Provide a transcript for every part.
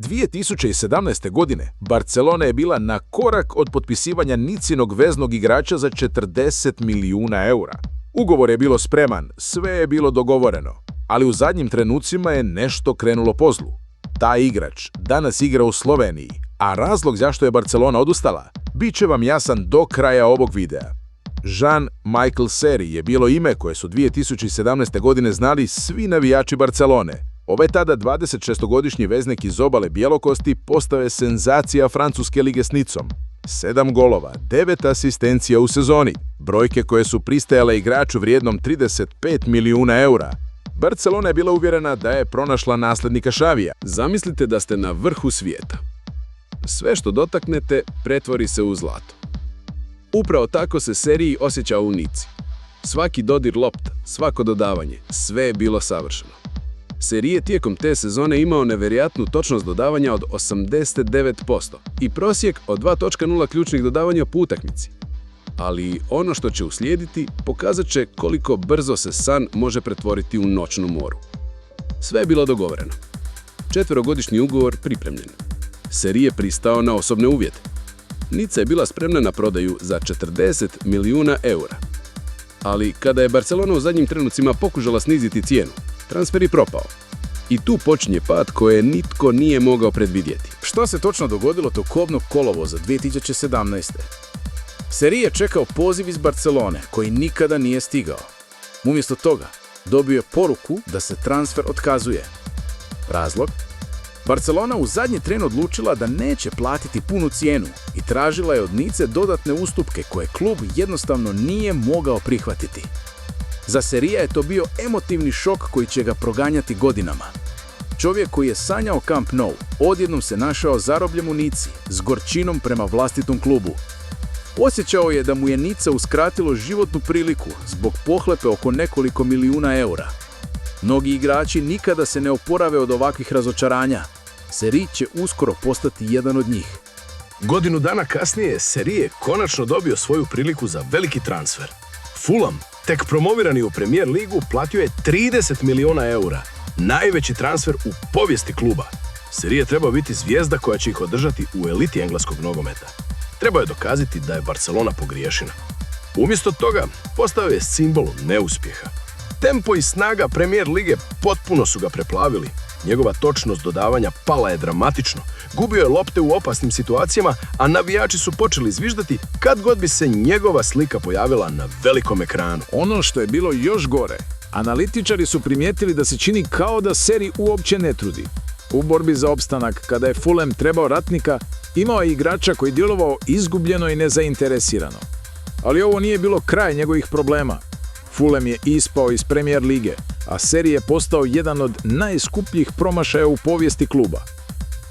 2017. godine Barcelona je bila na korak od potpisivanja Nicinog veznog igrača za 40 milijuna eura. Ugovor je bilo spreman, sve je bilo dogovoreno, ali u zadnjim trenucima je nešto krenulo po zlu. Taj igrač danas igra u Sloveniji, a razlog zašto je Barcelona odustala bit će vam jasan do kraja ovog videa. Jean-Michel Seri je bilo ime koje su 2017. godine znali svi navijači Barcelone. Ovaj tada 26-godišnji veznik iz obale Bjelokosti postao je senzacija francuske lige s Nicom. 7 golova, 9 asistencija u sezoni, brojke koje su pristajale igraču vrijednom 35 milijuna eura. Barcelona je bila uvjerena da je pronašla naslednika Xavija. Zamislite da ste na vrhu svijeta. Sve što dotaknete pretvori se u zlato. Upravo tako se Seri osjećao u Nici. Svaki dodir lopta, svako dodavanje, sve je bilo savršeno. Seri je tijekom te sezone imao nevjerojatnu točnost dodavanja od 89% i prosjek od 2.0 ključnih dodavanja po utakmici. Ali ono što će uslijediti pokazat će koliko brzo se san može pretvoriti u noćnu moru. Sve je bilo dogovoreno. 4-godišnji ugovor pripremljen. Seri je pristao na osobne uvjete. Nica je bila spremna na prodaju za 40 milijuna eura. Ali kada je Barcelona u zadnjim trenucima pokušala sniziti cijenu, transfer je propao. I tu počinje pad koje nitko nije mogao predvidjeti. Što se točno dogodilo tog kobnog kolovoza 2017. Seri je čekao poziv iz Barcelone koji nikada nije stigao. Umjesto toga dobio je poruku da se transfer otkazuje. Razlog? Barcelona u zadnji tren odlučila da neće platiti punu cijenu i tražila je od Nice dodatne ustupke koje klub jednostavno nije mogao prihvatiti. Za Serija je to bio emotivni šok koji će ga proganjati godinama. Čovjek koji je sanjao Camp Nou odjednom se našao zarobljen u Nici s gorčinom prema vlastitom klubu. Osjećao je da mu je Nica uskratilo životnu priliku zbog pohlepe oko nekoliko milijuna eura. Mnogi igrači nikada se ne oporave od ovakvih razočaranja. Seri će uskoro postati jedan od njih. Godinu dana kasnije Seri je konačno dobio svoju priliku za veliki transfer. Fulham, tek promovirani u Premier ligu, platio je 30 milijuna eura. Najveći transfer u povijesti kluba. Seri je trebao biti zvijezda koja će ih održati u eliti engleskog nogometa. Trebao je dokazati da je Barcelona pogriješena. Umjesto toga postao je simbol neuspjeha. Tempo i snaga Premier lige potpuno su ga preplavili. Njegova točnost dodavanja pala je dramatično. Gubio je lopte u opasnim situacijama, a navijači su počeli zviždati kad god bi se njegova slika pojavila na velikom ekranu. Ono što je bilo još gore, analitičari su primijetili da se čini kao da Seri uopće ne trudi. U borbi za opstanak, kada je Fulham trebao ratnika, imao je igrača koji djelovao izgubljeno i nezainteresirano. Ali ovo nije bilo kraj njegovih problema. Fulham je ispao iz Premier lige, a Seri je postao jedan od najskupljih promašaja u povijesti kluba.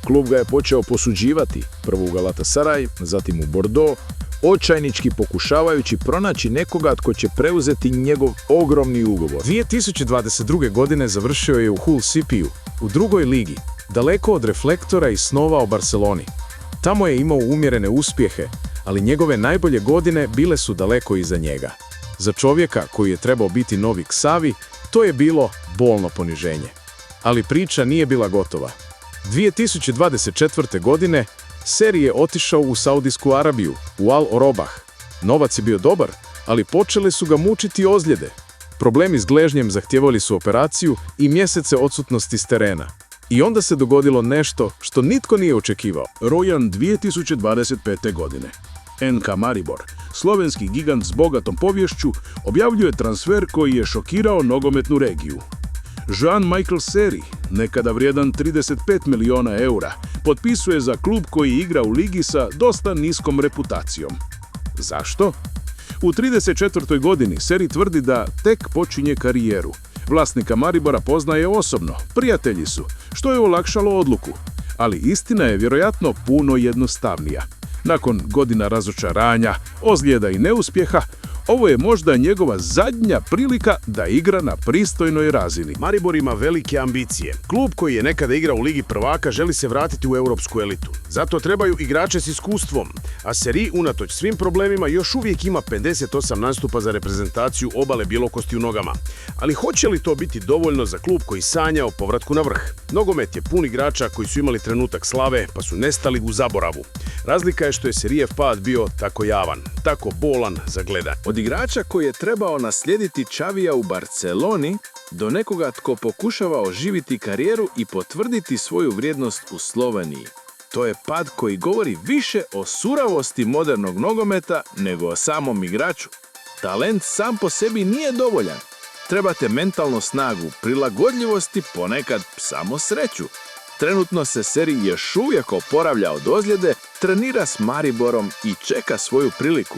Klub ga je počeo posuđivati, prvo u Galatasaray, zatim u Bordeaux, očajnički pokušavajući pronaći nekoga tko će preuzeti njegov ogromni ugovor. 2022. godine završio je u Hull City-u, u drugoj ligi, daleko od reflektora i snova o Barceloni. Tamo je imao umjerene uspjehe, ali njegove najbolje godine bile su daleko iza njega. Za čovjeka koji je trebao biti novi Xavi, to je bilo bolno poniženje. Ali priča nije bila gotova. 2024. godine Seri je otišao u Saudijsku Arabiju, u Al Orobah. Novac je bio dobar, ali počele su ga mučiti ozljede. Problemi s gležnjem zahtijevali su operaciju i mjesece odsutnosti s terena. I onda se dogodilo nešto što nitko nije očekivao. Rojan 2025. godine. NK Maribor, slovenski gigant s bogatom poviješću, objavljuje transfer koji je šokirao nogometnu regiju. Jean-Michel Seri, nekada vrijedan 35 milijuna eura, potpisuje za klub koji igra u ligi sa dosta niskom reputacijom. Zašto? U 34. godini Seri tvrdi da tek počinje karijeru. Vlasnika Maribora poznaje osobno, prijatelji su, što je olakšalo odluku. Ali istina je vjerojatno puno jednostavnija. Nakon godina razočaranja, ozljeda i neuspjeha, Ovo je možda njegova zadnja prilika da igra na pristojnoj razini. Maribor ima velike ambicije. Klub koji je nekada igrao u Ligi prvaka želi se vratiti u europsku elitu. Zato trebaju igrače s iskustvom, a Seri unatoč svim problemima još uvijek ima 58 nastupa za reprezentaciju obale bjelokosti u nogama. Ali hoće li to biti dovoljno za klub koji sanja o povratku na vrh? Nogomet je pun igrača koji su imali trenutak slave pa su nestali u zaboravu. Razlika je što je Serijev pad bio tako javan, tako bolan za gledanje. Od igrača koji je trebao naslijediti Xavija u Barceloni do nekoga tko pokušava oživiti karijeru i potvrditi svoju vrijednost u Sloveniji. To je pad koji govori više o suravosti modernog nogometa nego o samom igraču. Talent sam po sebi nije dovoljan. Trebate mentalnu snagu, prilagodljivosti, ponekad samo sreću. Trenutno se Seri još uvijek oporavlja od ozljede, trenira s Mariborom i čeka svoju priliku.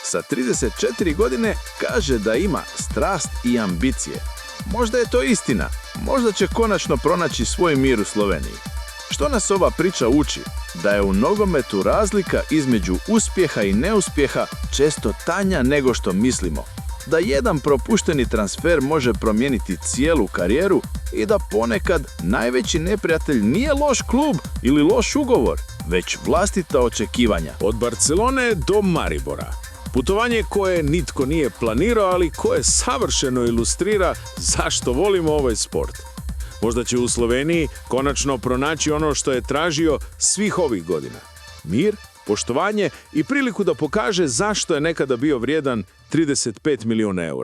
Sa 34 godine kaže da ima strast i ambicije. Možda je to istina, možda će konačno pronaći svoj mir u Sloveniji. Što nas ova priča uči? Da je u nogometu razlika između uspjeha i neuspjeha često tanja nego što mislimo. Da jedan propušteni transfer može promijeniti cijelu karijeru i da ponekad najveći neprijatelj nije loš klub ili loš ugovor, već vlastita očekivanja. Od Barcelone do Maribora. Putovanje koje nitko nije planirao, ali koje savršeno ilustrira zašto volimo ovaj sport. Možda će u Sloveniji konačno pronaći ono što je tražio svih ovih godina. Mir, poštovanje i priliku da pokaže zašto je nekada bio vrijedan 35 milijuna eura.